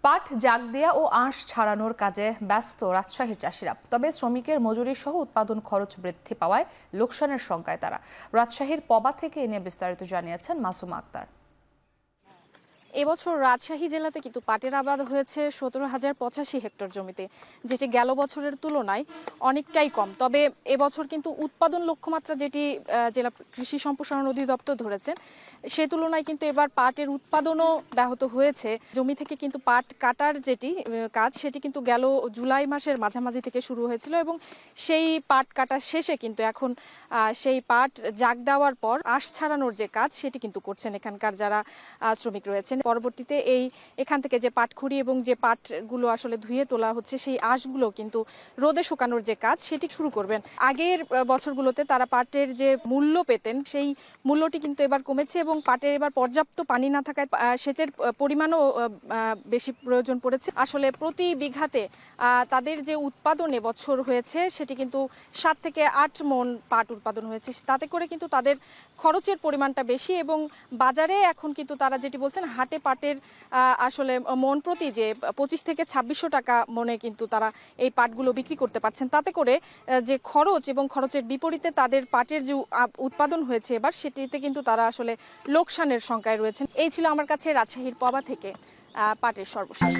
পাট জাগ দেয়া ও আঁশ ছাড়ানোর কাজে ব্যস্ত রাজশাহীর চাষিরা। তবে শ্রমিকের মজুরি সহ উৎপাদন খরচ বৃদ্ধি পাওয়ায় লোকসানের শঙ্কায় তারা। রাজশাহীর পবা থেকে এ নিয়ে বিস্তারিত জানিয়েছেন মাসুমা আক্তার। এবছর রাজশাহী জেলাতে কিন্তু পাটের আবাদ হয়েছে 17,085 হেক্টর জমিতে, যেটি গেল বছরের তুলনায় অনেকটাই কম। তবে এবছর কিন্তু উৎপাদন লক্ষ্যমাত্রা যেটি জেলা কৃষি সম্প্রসারণ অধিদপ্তর ধরেছেন, সে তুলনায় কিন্তু এবার পাটের উৎপাদনও ব্যাহত হয়েছে। জমি থেকে কিন্তু পাট কাটার যেটি কাজ, সেটি কিন্তু গেল জুলাই মাসের মাঝামাঝি থেকে শুরু হয়েছিল এবং সেই পাট কাটার শেষে কিন্তু এখন সেই পাট জাগ দেওয়ার পর আঁশ ছাড়ানোর যে কাজ, সেটি কিন্তু করছেন এখানকার যারা শ্রমিক রয়েছেন। পরবর্তীতে এখান থেকে যে পাটখড়ি এবং যে পাটগুলো আসলে ধুয়ে তোলা হচ্ছে, সেই আঁশগুলো কিন্তু রোদে শুকানোর যে কাজ, সেটি শুরু করবেন। আগের বছরগুলোতে তারা পাটের যে মূল্য পেতেন, সেই মূল্যটি কিন্তু এবার কমেছে এবং পাটের এবার পর্যাপ্ত পানি না থাকায় সেচের পরিমাণও বেশি প্রয়োজন পড়েছে। আসলে প্রতি বিঘাতে তাদের যে উৎপাদন এবছর হয়েছে, সেটি কিন্তু 7 থেকে 8 মণ পাট উৎপাদন হয়েছে। তাতে করে কিন্তু তাদের খরচের পরিমাণটা বেশি এবং বাজারে এখন কিন্তু তারা যেটি বলছেন, হাটে পাটের আসলে মণ প্রতি যে 25 থেকে 2600 টাকা মনে কিন্তু তারা এই পাটগুলো বিক্রি করতে পারছেন। তাতে করে যে খরচ এবং খরচের বিপরীতে তাদের পাটের যে উৎপাদন হয়েছে এবার, সেটিতে কিন্তু তারা আসলে লোকসানের শঙ্কায় রয়েছেন। এই ছিল আমার কাছে রাজশাহীর পবা থেকে পাটের সর্বশেষ।